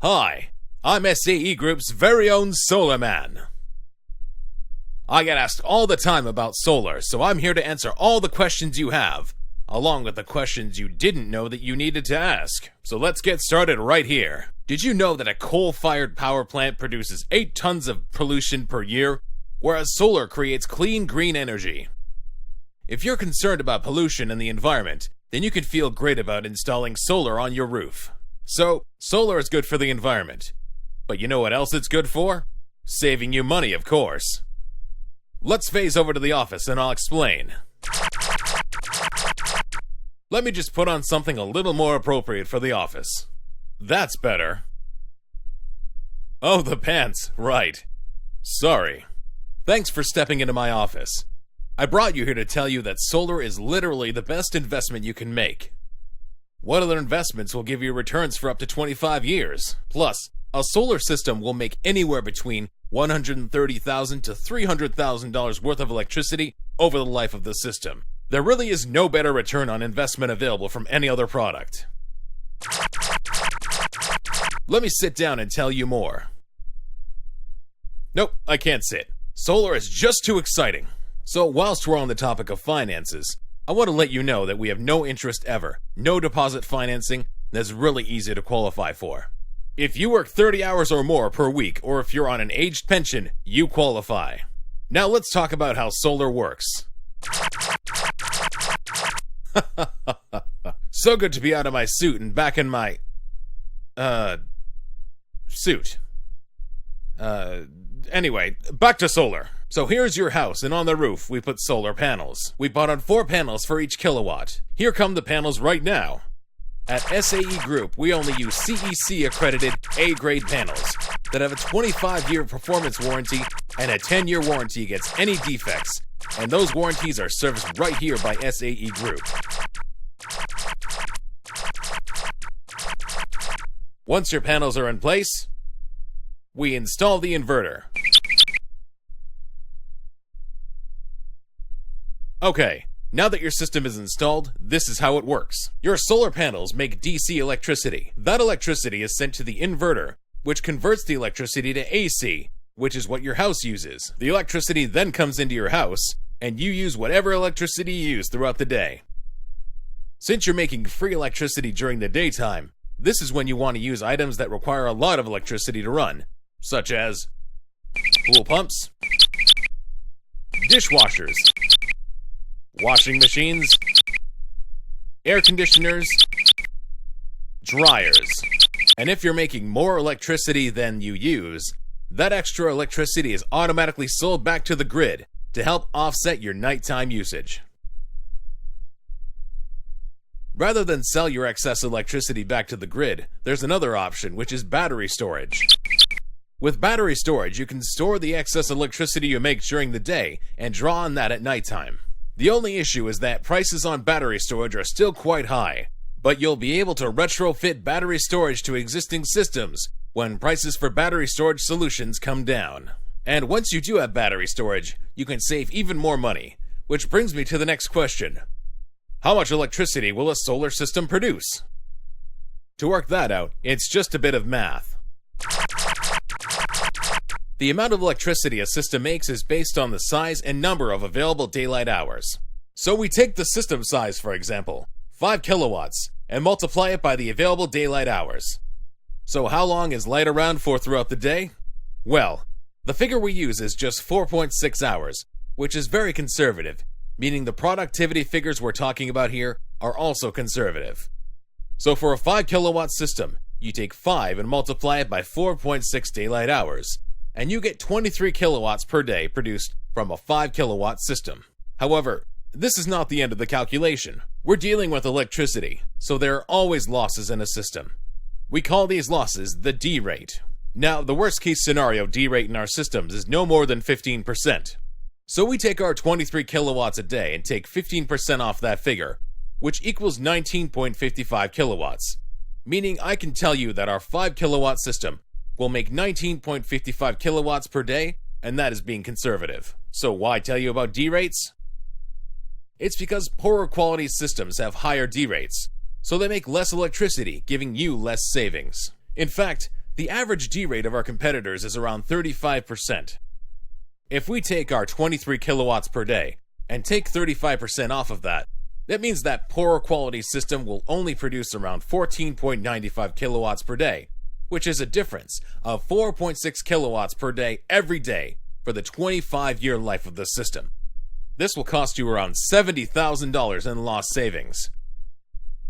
Hi, I'm SAE Group's very own Solar Man. I get asked all the time about solar, so I'm here to answer all the questions you have, along with the questions you didn't know that you needed to ask. So let's get started right here. Did you know that a coal-fired power plant produces 8 tons of pollution per year, whereas solar creates clean green energy? If you're concerned about pollution and the environment, then you can feel great about installing solar on your roof. So, solar is good for the environment. But you know what else it's good for? Saving you money, of course. Let's phase over to the office and I'll explain. Let me just put on something a little more appropriate for the office. That's better. Oh, the pants, right. Sorry. Thanks for stepping into my office. I brought you here to tell you that solar is literally the best investment you can make. What other investments will give you returns for up to 25 years? Plus, a solar system will make anywhere between $130,000 to $300,000 worth of electricity over the life of the system. There really is no better return on investment available from any other product. Let me sit down and tell you more. Nope, I can't sit. Solar is just too exciting. So whilst we're on the topic of finances, I want to let you know that we have no interest ever, no deposit financing that's really easy to qualify for. If you work 30 hours or more per week, or if you're on an aged pension, you qualify. Now let's talk about how solar works. So good to be out of my suit and back in my, suit. Anyway, back to solar. So here's your house, and on the roof, we put solar panels. We bought on 4 panels for each kilowatt. Here come the panels right now. At SAE Group, we only use CEC-accredited A-grade panels that have a 25-year performance warranty and a 10-year warranty against any defects, and those warranties are serviced right here by SAE Group. Once your panels are in place, we install the inverter. Okay, now that your system is installed, this is how it works. Your solar panels make DC electricity. That electricity is sent to the inverter, which converts the electricity to AC, which is what your house uses. The electricity then comes into your house, and you use whatever electricity you use throughout the day. Since you're making free electricity during the daytime, this is when you want to use items that require a lot of electricity to run, such as pool pumps, dishwashers, washing machines, air conditioners, dryers. And if you're making more electricity than you use, that extra electricity is automatically sold back to the grid to help offset your nighttime usage. Rather than sell your excess electricity back to the grid, there's another option, which is battery storage. With battery storage, you can store the excess electricity you make during the day and draw on that at nighttime. The only issue is that prices on battery storage are still quite high, but you'll be able to retrofit battery storage to existing systems when prices for battery storage solutions come down. And once you do have battery storage, you can save even more money, which brings me to the next question. How much electricity will a solar system produce? To work that out, it's just a bit of math. The amount of electricity a system makes is based on the size and number of available daylight hours. So we take the system size, for example, 5 kilowatts, and multiply it by the available daylight hours. So how long is light around for throughout the day? Well, the figure we use is just 4.6 hours, which is very conservative, meaning the productivity figures we're talking about here are also conservative. So for a 5 kilowatt system, you take 5 and multiply it by 4.6 daylight hours, and you get 23 kilowatts per day produced from a 5 kilowatt system. However, this is not the end of the calculation. We're dealing with electricity, so there are always losses in a system. We call these losses the D rate. Now, the worst case scenario D rate in our systems is no more than 15%. So we take our 23 kilowatts a day and take 15% off that figure, which equals 19.55 kilowatts. Meaning I can tell you that our 5 kilowatt system will make 19.55 kilowatts per day, and that is being conservative. So why tell you about D rates? It's because poorer quality systems have higher D rates, so they make less electricity, giving you less savings. In fact, The average D rate of our competitors is around 35%. If we take our 23 kilowatts per day and take 35% off of that, that means that poorer quality system will only produce around 14.95 kilowatts per day, which is a difference of 4.6 kilowatts per day every day for the 25-year life of the system. This will cost you around $70,000 in lost savings.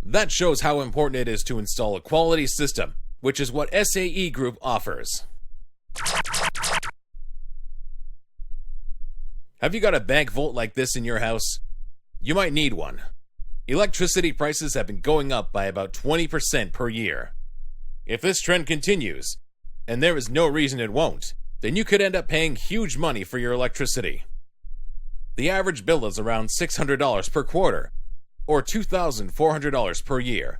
That shows how important it is to install a quality system, which is what SAE Group offers. Have you got a bank vault like this in your house? You might need one. Electricity prices have been going up by about 20% per year. If this trend continues, and there is no reason it won't, then you could end up paying huge money for your electricity. The average bill is around $600 per quarter, or $2,400 per year.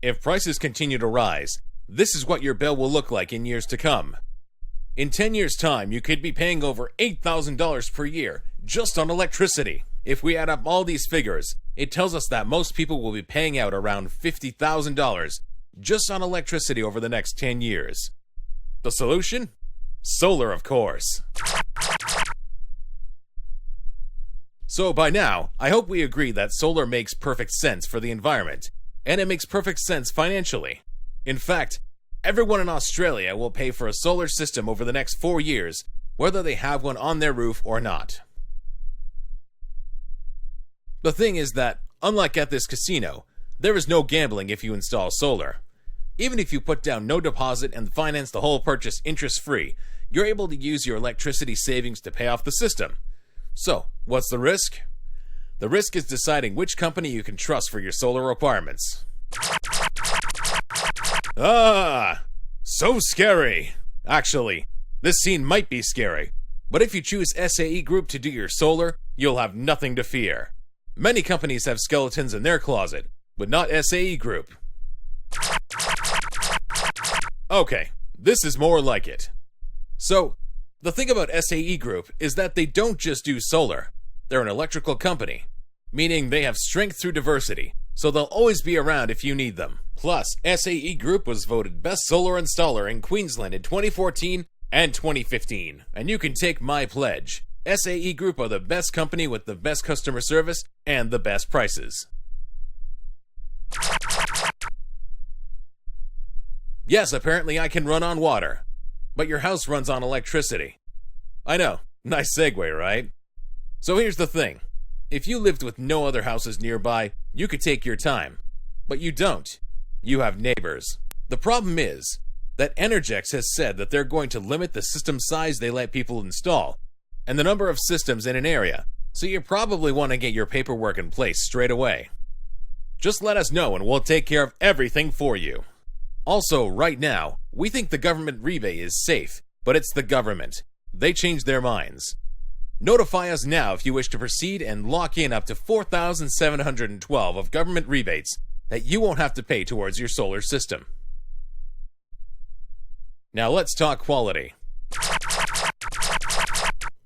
If prices continue to rise, this is what your bill will look like in years to come. In 10 years' time, you could be paying over $8,000 per year just on electricity. If we add up all these figures, it tells us that most people will be paying out around $50,000 just on electricity over the next 10 years. The solution? Solar, of course. So by now, I hope we agree that solar makes perfect sense for the environment, and it makes perfect sense financially. In fact, everyone in Australia will pay for a solar system over the next 4 years, whether they have one on their roof or not. The thing is that, unlike at this casino, there is no gambling if you install solar. Even if you put down no deposit and finance the whole purchase interest-free, you're able to use your electricity savings to pay off the system. So, what's the risk? The risk is deciding which company you can trust for your solar requirements. So scary! Actually, this scene might be scary, but if you choose SAE Group to do your solar, you'll have nothing to fear. Many companies have skeletons in their closet, but not SAE Group. Okay, this is more like it. So, the thing about SAE Group is that they don't just do solar. They're an electrical company, meaning they have strength through diversity, so they'll always be around if you need them. Plus, SAE Group was voted Best Solar Installer in Queensland in 2014 and 2015. And you can take my pledge. SAE Group are the best company with the best customer service and the best prices. Yes, apparently I can run on water, but your house runs on electricity. I know, nice segue, right? So here's the thing. If you lived with no other houses nearby, you could take your time. But you don't. You have neighbors. The problem is that Energex has said that they're going to limit the system size they let people install, and the number of systems in an area, so you probably want to get your paperwork in place straight away. Just let us know and we'll take care of everything for you. Also, right now, we think the government rebate is safe, but it's the government. They changed their minds. Notify us now if you wish to proceed and lock in up to $4,712 of government rebates that you won't have to pay towards your solar system. Now let's talk quality.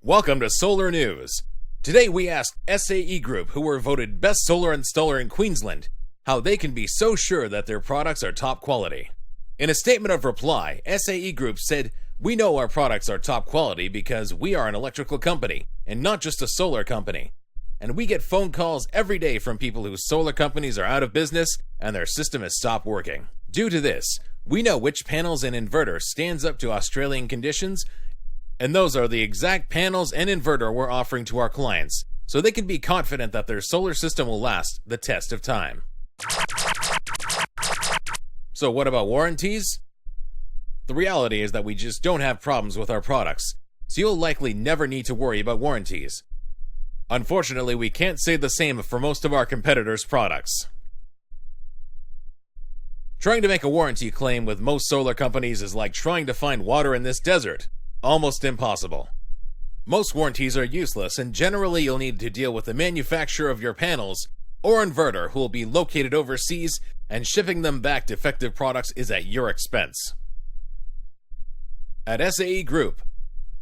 Welcome to Solar News. Today we asked SAE Group, who were voted Best Solar Installer in Queensland, how they can be so sure that their products are top quality. In a statement of reply, SAE Group said, "We know our products are top quality because we are an electrical company and not just a solar company. And we get phone calls every day from people whose solar companies are out of business and their system has stopped working. Due to this, we know which panels and inverter stands up to Australian conditions, and those are the exact panels and inverter we're offering to our clients, so they can be confident that their solar system will last the test of time." So what about warranties? The reality is that we just don't have problems with our products, so you'll likely never need to worry about warranties. Unfortunately, we can't say the same for most of our competitors' products. Trying to make a warranty claim with most solar companies is like trying to find water in this desert. Almost impossible. Most warranties are useless, and generally you'll need to deal with the manufacturer of your panels or inverter who will be located overseas, and shipping them back defective products is at your expense. At SAE Group,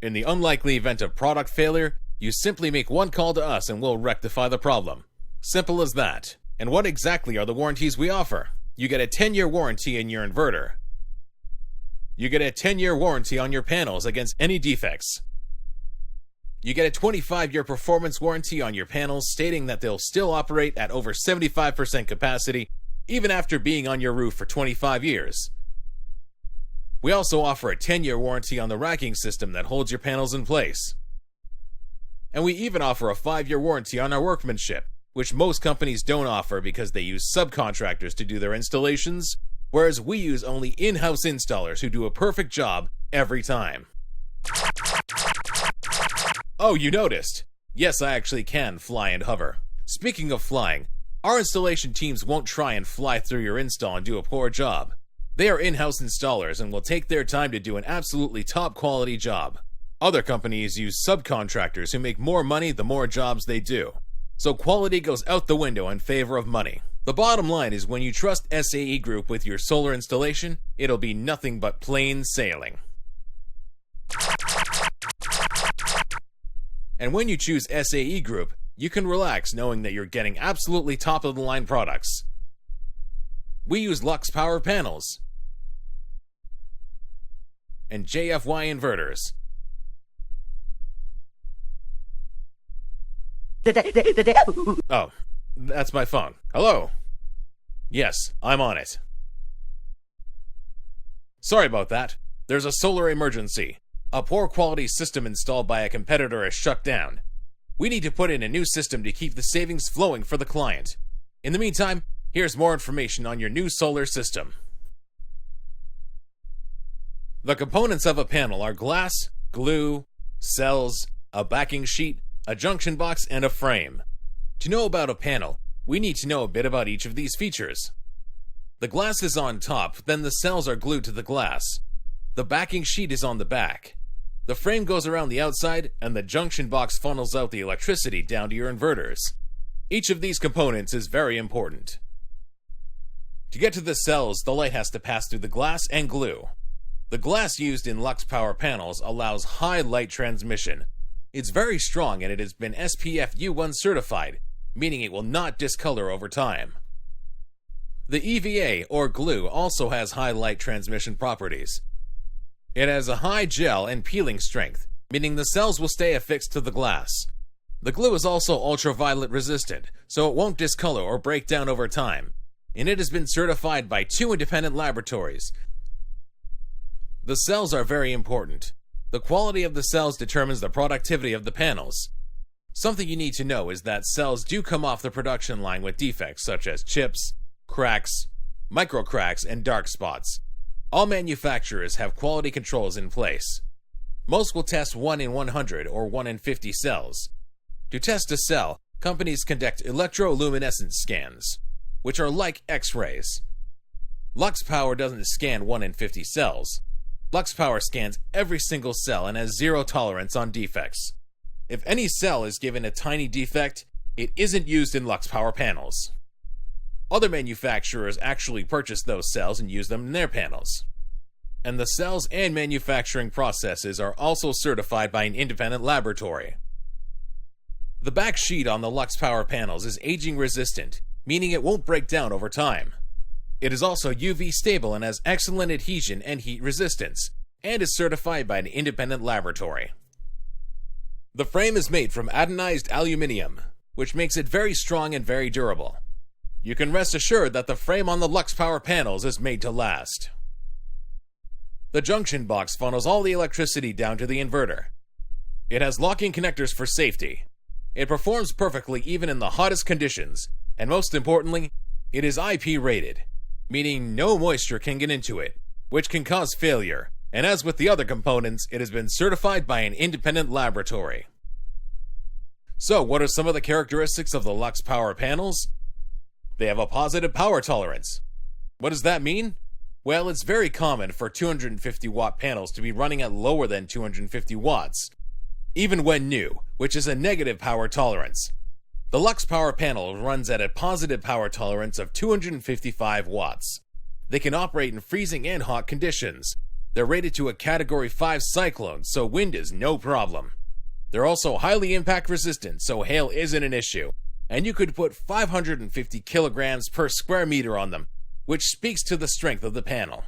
in the unlikely event of product failure, you simply make one call to us and we'll rectify the problem. Simple as that. And what exactly are the warranties we offer? You get a 10-year warranty in your inverter. You get a 10-year warranty on your panels against any defects. You get a 25-year performance warranty on your panels, stating that they'll still operate at over 75% capacity, even after being on your roof for 25 years. We also offer a 10-year warranty on the racking system that holds your panels in place. And we even offer a 5-year warranty on our workmanship, which most companies don't offer because they use subcontractors to do their installations, whereas we use only in-house installers who do a perfect job every time. Oh, you noticed? Yes, I actually can fly and hover. Speaking of flying, our installation teams won't try and fly through your install and do a poor job. They are in-house installers and will take their time to do an absolutely top-quality job. Other companies use subcontractors who make more money the more jobs they do. So quality goes out the window in favor of money. The bottom line is when you trust SAE Group with your solar installation, it'll be nothing but plain sailing. And when you choose SAE Group, you can relax knowing that you're getting absolutely top-of-the-line products. We use Lux Power panels and JFY inverters. Oh, that's my phone. Hello? Yes, I'm on it. Sorry about that. There's a solar emergency. A poor quality system installed by a competitor is shut down. We need to put in a new system to keep the savings flowing for the client. In the meantime, here's more information on your new solar system. The components of a panel are glass, glue, cells, a backing sheet, a junction box, and a frame. To know about a panel, we need to know a bit about each of these features. The glass is on top, then the cells are glued to the glass. The backing sheet is on the back. The frame goes around the outside, and the junction box funnels out the electricity down to your inverters. Each of these components is very important. To get to the cells, the light has to pass through the glass and glue. The glass used in Lux Power panels allows high light transmission. It's very strong and it has been SPF U1 certified, meaning it will not discolor over time. The EVA, or glue, also has high light transmission properties. It has a high gel and peeling strength, meaning the cells will stay affixed to the glass. The glue is also ultraviolet resistant, so it won't discolor or break down over time, and it has been certified by 2 independent laboratories. The cells are very important. The quality of the cells determines the productivity of the panels. Something you need to know is that cells do come off the production line with defects such as chips, cracks, micro cracks, and dark spots. All manufacturers have quality controls in place. Most will test 1 in 100 or 1 in 50 cells. To test a cell, companies conduct electroluminescence scans, which are like X-rays. Lux Power doesn't scan 1 in 50 cells. Lux Power scans every single cell and has zero tolerance on defects. If any cell is given a tiny defect, it isn't used in Lux Power panels. Other manufacturers actually purchase those cells and use them in their panels. And the cells and manufacturing processes are also certified by an independent laboratory. The back sheet on the Lux Power panels is aging resistant, meaning it won't break down over time. It is also UV stable and has excellent adhesion and heat resistance, and is certified by an independent laboratory. The frame is made from anodized aluminum, which makes it very strong and very durable. You can rest assured that the frame on the Lux Power panels is made to last. The junction box funnels all the electricity down to the inverter. It has locking connectors for safety. It performs perfectly even in the hottest conditions, and most importantly, it is IP rated, meaning no moisture can get into it, which can cause failure, and as with the other components, it has been certified by an independent laboratory. So, what are some of the characteristics of the Lux Power panels? They have a positive power tolerance. What does that mean? Well, it's very common for 250 watt panels to be running at lower than 250 watts, even when new, which is a negative power tolerance. The Lux Power panel runs at a positive power tolerance of 255 watts. They can operate in freezing and hot conditions. They're rated to a Category 5 cyclone, so wind is no problem. They're also highly impact resistant, so hail isn't an issue. And you could put 550 kilograms per square meter on them, which speaks to the strength of the panel.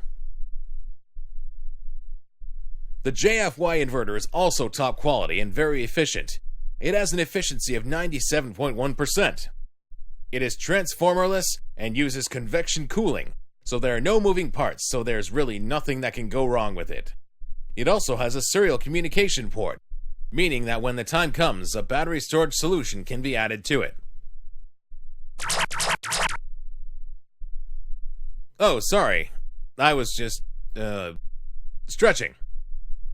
The JFY inverter is also top quality and very efficient. It has an efficiency of 97.1%. It is transformerless and uses convection cooling, so there are no moving parts, so there's really nothing that can go wrong with it. It also has a serial communication port, meaning that when the time comes, a battery storage solution can be added to it. Oh, sorry. I was just, stretching.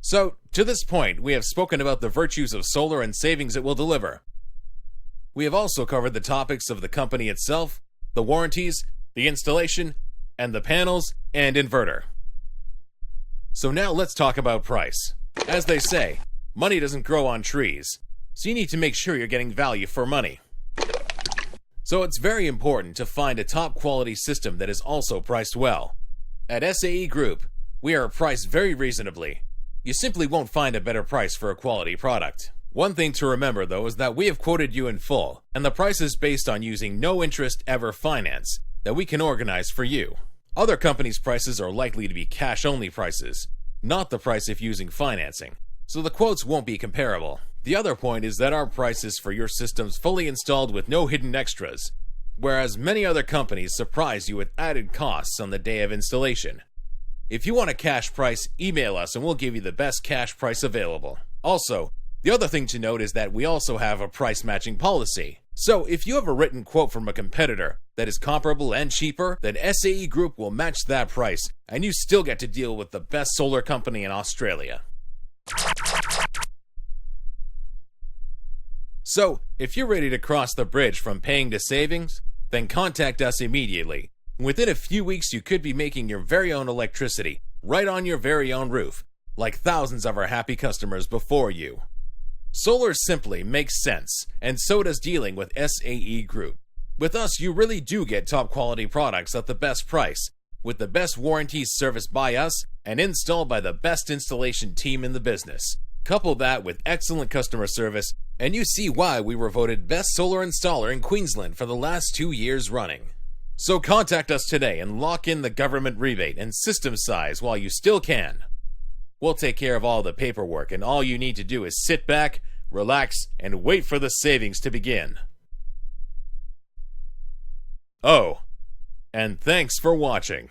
So, to this point, we have spoken about the virtues of solar and savings it will deliver. We have also covered the topics of the company itself, the warranties, the installation, and the panels and inverter. So now let's talk about price. As they say, money doesn't grow on trees, so you need to make sure you're getting value for money. So it's very important to find a top quality system that is also priced well. At SAE Group, we are priced very reasonably. You simply won't find a better price for a quality product. One thing to remember though is that we have quoted you in full, and the price is based on using no interest ever finance that we can organize for you. Other companies' prices are likely to be cash-only prices, not the price if using financing, so the quotes won't be comparable. The other point is that our price is for your systems fully installed with no hidden extras, whereas many other companies surprise you with added costs on the day of installation. If you want a cash price, email us and we'll give you the best cash price available. Also, the other thing to note is that we also have a price matching policy. So if you have a written quote from a competitor that is comparable and cheaper, then SAE Group will match that price and you still get to deal with the best solar company in Australia. So, if you're ready to cross the bridge from paying to savings, then contact us immediately. Within a few weeks, you could be making your very own electricity right on your very own roof, like thousands of our happy customers before you. Solar simply makes sense, and so does dealing with SAE Group. With us, you really do get top quality products at the best price, with the best warranties serviced by us and installed by the best installation team in the business. Couple that with excellent customer service, and you see why we were voted best solar installer in Queensland for the last 2 years running. So contact us today and lock in the government rebate and system size while you still can. We'll take care of all the paperwork, and all you need to do is sit back, relax, and wait for the savings to begin. Oh, and thanks for watching.